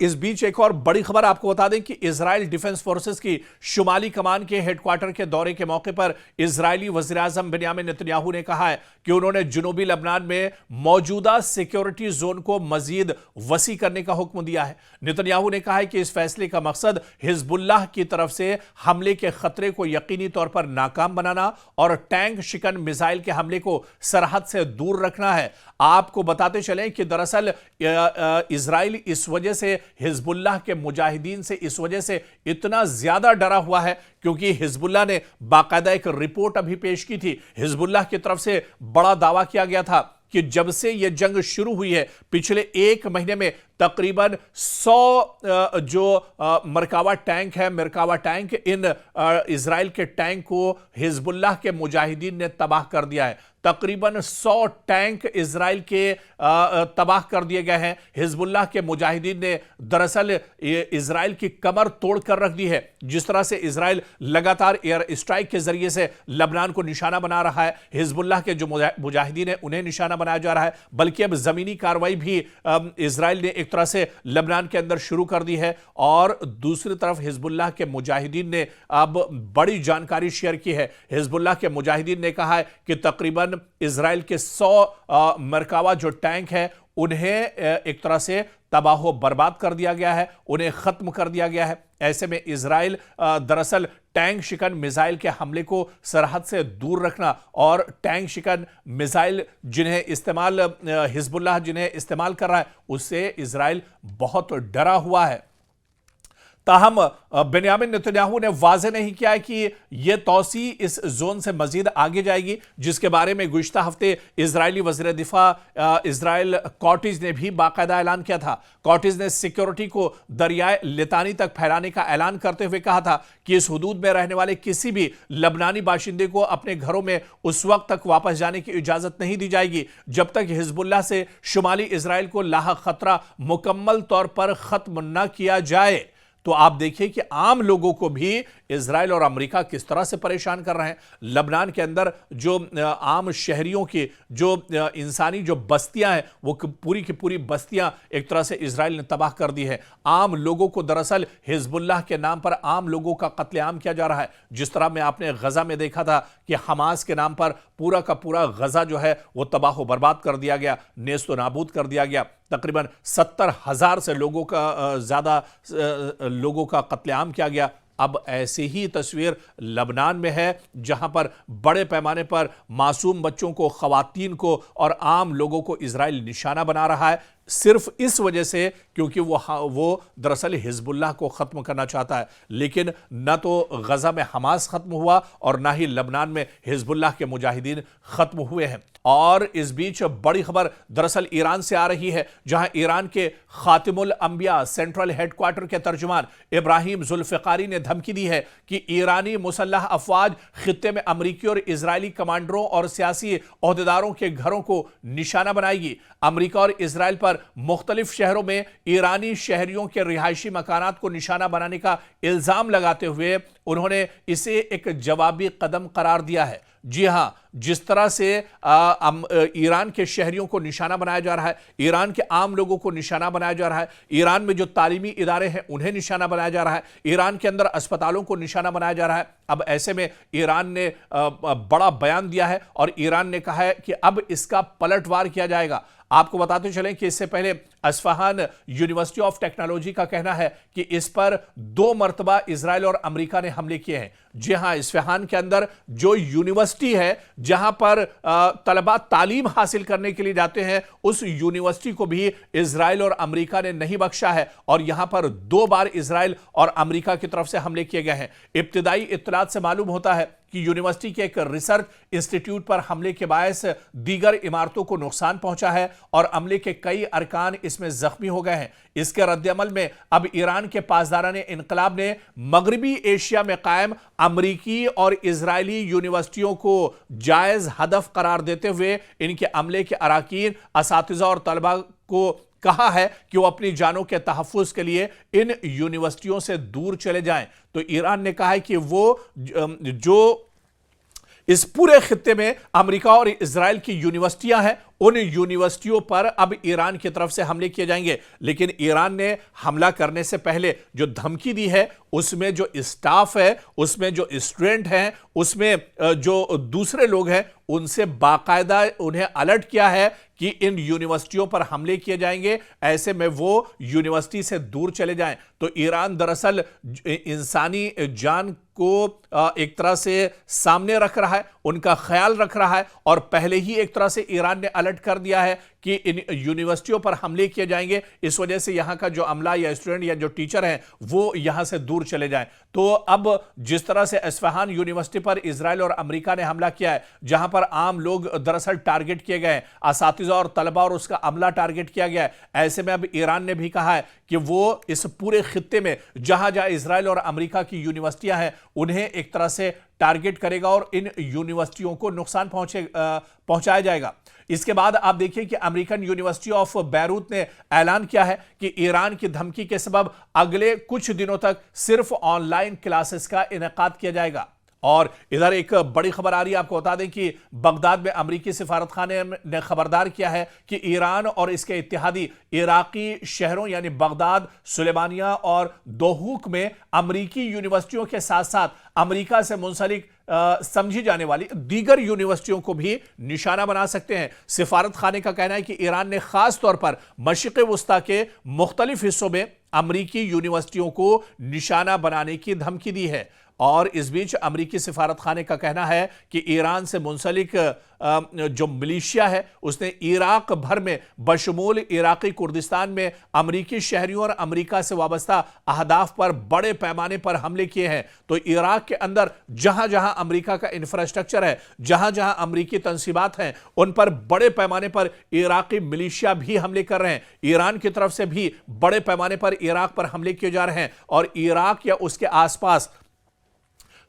इस बीच एक और बड़ी खबर आपको बता दें कि इजराइल डिफेंस फोर्सेस की शुमाली कमान के हेडक्वार्टर के दौरे के मौके पर इजरायली वज़ीर-ए-आज़म बेंयामिन नेतन्याहू ने कहा है कि उन्होंने जुनूबी लबनान में मौजूदा सिक्योरिटी जोन को मजीद वसी करने का हुक्म दिया है। नेतन्याहू ने कहा है कि इस फैसले का मकसद हिजबुल्लाह की तरफ से हमले के खतरे को यकीनी तौर पर नाकाम बनाना और टैंक शिकन मिसाइल के हमले को सरहद से दूर रखना है। आपको बताते चलें कि दरअसल इजराइल इस वजह से हिजबुल्लाह के मुजाहिदीन से इस वजह से इतना ज्यादा डरा हुआ है क्योंकि हिजबुल्लाह ने बाकायदा एक रिपोर्ट अभी पेश की थी। हिजबुल्लाह की तरफ से बड़ा दावा किया गया था कि जब से यह जंग शुरू हुई है पिछले एक महीने में तकरीबन 100 जो मरकावा टैंक है, मरकावा टैंक, इन इजराइल के टैंक को हिजबुल्लाह के मुजाहिदीन ने तबाह कर दिया है। तकरीबन 100 टैंक इजराइल के तबाह कर दिए गए हैं। हिजबुल्लाह के मुजाहिदीन ने दरअसल इजराइल की कमर तोड़ कर रख दी है। जिस तरह से इजराइल लगातार एयर स्ट्राइक के जरिए से लबनान को निशाना बना रहा है, हिजबुल्लाह के जो मुजाहिदीन है उन्हें निशाना बनाया जा रहा है, बल्कि अब जमीनी कार्रवाई भी इजराइल ने एक तरह से लबनान के अंदर शुरू कर दी है। और दूसरी तरफ हिजबुल्लाह के मुजाहिदीन ने अब बड़ी जानकारी शेयर की है। हिजबुल्लाह के मुजाहिदीन ने कहा है कि तकरीबन इजराइल के 100 मरकावा जो टैंक है उन्हें एक तरह से तबाह बर्बाद कर दिया गया है, उन्हें खत्म कर दिया गया है। ऐसे में इजराइल दरअसल टैंक शिकन मिसाइल के हमले को सरहद से दूर रखना और टैंक शिकन मिसाइल जिन्हें इस्तेमाल हिजबुल्लाह जिन्हें इस्तेमाल कर रहा है उससे इजराइल बहुत डरा हुआ है। ताहम बेंयामिन नेतन्याहू ने वाज़ेह नहीं किया है कि यह तौसी इस जोन से मजीद आगे जाएगी, जिसके बारे में गुज़िश्ता हफ्ते इजरायली वज़ीर दिफा इजराइल कॉटिज ने भी बाकायदा ऐलान किया था। कॉटिज ने सिक्योरिटी को दरियाए लितानी तक फैलाने का ऐलान करते हुए कहा था कि इस हुदूद में रहने वाले किसी भी लबनानी बाशिंदे को अपने घरों में उस वक्त तक वापस जाने की इजाज़त नहीं दी जाएगी जब तक हिजबुल्लाह से शुमाली इजराइल को लाहक खतरा मुकम्मल तौर पर ख़त्म न किया जाए। तो आप देखिए कि आम लोगों को भी इजराइल और अमेरिका किस तरह से परेशान कर रहे हैं। लबनान के अंदर जो आम शहरियों की जो इंसानी जो बस्तियां हैं वो पूरी की पूरी बस्तियां एक तरह से इजराइल ने तबाह कर दी है। आम लोगों को दरअसल हिजबुल्लाह के नाम पर आम लोगों का कत्लेआम किया जा रहा है। जिस तरह में आपने गजा में देखा था कि हमास के नाम पर पूरा का पूरा गजा जो है वो तबाह बर्बाद कर दिया गया, नेस्त नाबूद कर दिया गया। तकरीबन 70,000 से लोगों का ज्यादा लोगों का कत्लेआम किया गया। अब ऐसी ही तस्वीर लबनान में है जहां पर बड़े पैमाने पर मासूम बच्चों को, खवातीन को और आम लोगों को इजराइल निशाना बना रहा है, सिर्फ इस वजह से क्योंकि वो दरअसल हिजबुल्लाह को ख़त्म करना चाहता है। लेकिन न तो गजा में हमास ख़त्म हुआ और ना ही लबनान में हिजबुल्लाह के मुजाहिदीन ख़त्म हुए हैं। और इस बीच बड़ी खबर दरअसल ईरान से आ रही है, जहां ईरान के खातिमुल अंबिया सेंट्रल हेडक्वार्टर के तर्जुमान इब्राहिम जुल्फ़िकारी ने धमकी दी है कि ईरानी मुसल्लह अफवाज खित्ते में अमरीकी और इजरायली कमांडरों और सियासी ओहदेदारों के घरों को निशाना बनाएगी। अमरीका और इजराइल पर मुख्तलिफ शहरों में ईरानी शहरियों के रिहायशी मकानात को निशाना बनाने का इल्जाम लगाते हुए उन्होंने इसे एक जवाबी कदम करार दिया है। जी हां, जिस तरह से ईरान के शहरियों को निशाना बनाया जा रहा है, ईरान के आम लोगों को निशाना बनाया जा रहा है, ईरान में जो तालीमी इदारे हैं उन्हें निशाना बनाया जा रहा है, ईरान के अंदर अस्पतालों को निशाना बनाया जा रहा है। अब ऐसे में ईरान ने बड़ा बयान दिया है और ईरान ने कहा है कि अब इसका पलटवार किया जाएगा। आपको बताते चलें कि इससे पहले अस्फहान यूनिवर्सिटी ऑफ टेक्नोलॉजी का कहना है कि इस पर 2 मरतबा इजराइल और अमेरिका ने हमले किए हैं। जी हां, इस्फहान के अंदर जो यूनिवर्सिटी है जहां पर तलबा तालीम हासिल करने के लिए जाते हैं, उस यूनिवर्सिटी को भी इजराइल और अमेरिका ने नहीं बख्शा है और यहां पर 2 बार इजराइल और अमेरिका की तरफ से हमले किए गए हैं। इब्तिदाई इत्तलात से मालूम होता है कि यूनिवर्सिटी के एक रिसर्च इंस्टीट्यूट पर हमले के बायस दीगर इमारतों को नुकसान पहुंचा है और अमले के कई अरकान इसमें जख्मी हो गए हैं। इसके रद्दअमल में अब ईरान के पासदाराने इनकलाब ने मगरबी एशिया में कायम अमरीकी और इजरायली यूनिवर्सिटियों को जायज हदफ करार देते हुए इनके अमले के अराकीन, असातिज़ा और तलबा को कहा है कि वो अपनी जानों के तहफ़्फ़ुज़ के लिए इन यूनिवर्सिटियों से दूर चले जाएं। तो ईरान ने कहा है कि वो जो इस पूरे खित्ते में अमेरिका और इजराइल की यूनिवर्सिटियां हैं उन यूनिवर्सिटियों पर अब ईरान की तरफ से हमले किए जाएंगे। लेकिन ईरान ने हमला करने से पहले जो धमकी दी है, उसमें जो स्टाफ है, उसमें जो स्टूडेंट हैं, उसमें जो दूसरे लोग हैं, उनसे बाकायदा उन्हें अलर्ट किया है कि इन यूनिवर्सिटियों पर हमले किए जाएंगे, ऐसे में वो यूनिवर्सिटी से दूर चले जाएं। तो ईरान दरअसल इंसानी जान को एक तरह से सामने रख रहा है, उनका ख्याल रख रहा है, और पहले ही एक तरह से ईरान ने अलर्ट कर दिया है कि इन यूनिवर्सिटियों पर हमले किए जाएंगे। इस वजह से यहां का जो अमला या स्टूडेंट या जो टीचर हैं वो यहां से दूर चले जाएं। तो अब जिस तरह से इस्फहान यूनिवर्सिटी पर इजराइल और अमेरिका ने हमला किया है, जहां पर आम लोग दरअसल टारगेट किए गए, असातिज़ा और तलबा और उसका अमला टारगेट किया गया है, ऐसे में अब ईरान ने भी कहा है कि वो इस पूरे खित्ते में जहां जहां इजराइल और अमेरिका की यूनिवर्सिटियां हैं उन्हें एक तरह से टारगेट करेगा और इन यूनिवर्सिटियों को नुकसान पहुंचाया जाएगा। इसके बाद आप देखिए कि अमेरिकन यूनिवर्सिटी ऑफ बैरूत ने ऐलान किया है कि ईरान की धमकी के सबब अगले कुछ दिनों तक सिर्फ ऑनलाइन क्लासेस का इनेकाद किया जाएगा। और इधर एक बड़ी खबर आ रही है, आपको बता दें कि बगदाद में अमेरिकी सिफारतखाने ने खबरदार किया है कि ईरान और इसके इत्तेहादी इराकी शहरों यानी बगदाद, सुलेमानिया और दोहूक में अमेरिकी यूनिवर्सिटियों के साथ साथ अमेरिका से मुंसलिक समझी जाने वाली दीगर यूनिवर्सिटियों को भी निशाना बना सकते हैं। सिफारत खाने का कहना है कि ईरान ने खास तौर पर मशरिक़ वुस्ता के मुख्तलिफ हिस्सों में अमेरिकी यूनिवर्सिटियों को निशाना बनाने की धमकी दी है। और इस बीच अमेरिकी सिफारत खाने का कहना है कि ईरान से मुंसलिक जो मिलिशिया है उसने इराक भर में बशमूल इराकी कुर्दिस्तान में अमेरिकी शहरियों और अमेरिका से वाबस्ता अहदाफ पर बड़े पैमाने पर हमले किए हैं। तो इराक के अंदर जहां जहां अमेरिका का इंफ्रास्ट्रक्चर है, जहां जहां अमेरिकी तंसीबात हैं, उन पर बड़े पैमाने पर इराकी मिलिशिया भी हमले कर रहे हैं। ईरान की तरफ से भी बड़े पैमाने पर इराक पर हमले किए जा रहे हैं। और इराक या उसके आसपास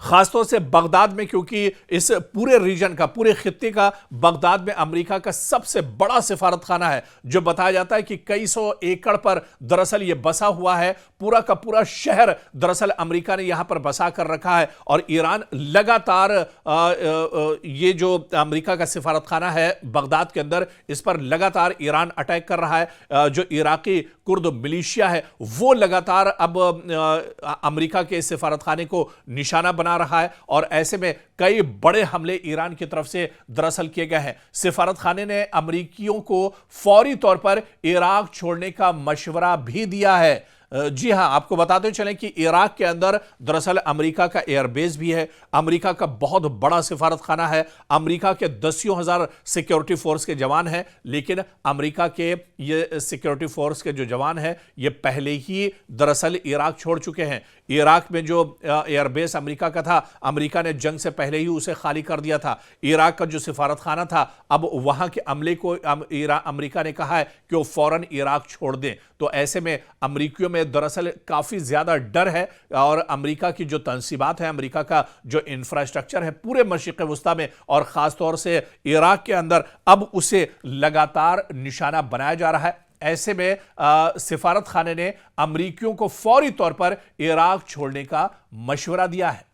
खासतौर से बगदाद में, क्योंकि इस पूरे रीजन का, पूरे खित्ते का बगदाद में अमेरिका का सबसे बड़ा सिफारत खाना है, जो बताया जाता है कि कई सौ एकड़ पर दरअसल ये बसा हुआ है। पूरा का पूरा शहर दरअसल अमेरिका ने यहां पर बसा कर रखा है। और ईरान लगातार ये जो अमेरिका का सिफारत खाना है बगदाद के अंदर, इस पर लगातार ईरान अटैक कर रहा है। जो इराकी कुर्द मिलिशिया है वो लगातार अब अमेरिका के सिफारत खाने को निशाना बना रहा है। और ऐसे में कई बड़े हमले ईरान की तरफ से दरअसल किए गए हैं। सिफारत खाने ने अमेरिकियों को फौरी तौर पर इराक छोड़ने का मशवरा भी दिया है। जी हां, आपको बताते चलें कि इराक के अंदर दरअसल अमेरिका का एयरबेस भी है, अमेरिका का बहुत बड़ा सिफारत खाना है, अमेरिका के दसियों हजार सिक्योरिटी फोर्स के जवान हैं। लेकिन अमेरिका के ये सिक्योरिटी फोर्स के जो जवान हैं ये पहले ही दरअसल इराक छोड़ चुके हैं। इराक में जो एयरबेस अमेरिका का था, अमेरिका ने जंग से पहले ही उसे खाली कर दिया था। इराक का जो सिफारत खाना था, अब वहां के अमले को अमेरिका ने कहा है कि वो फौरन इराक छोड़ दें। तो ऐसे में अमेरिकियों में दरअसल काफी ज्यादा डर है। और अमेरिका की जो तंसीबात है, अमेरिका का जो इंफ्रास्ट्रक्चर है पूरे मशरिक़ वुस्ता में और खासतौर से इराक के अंदर, अब उसे लगातार निशाना बनाया जा रहा है। ऐसे में सिफारत खाने ने अमेरिकियों को फौरी तौर पर इराक छोड़ने का मशवरा दिया है।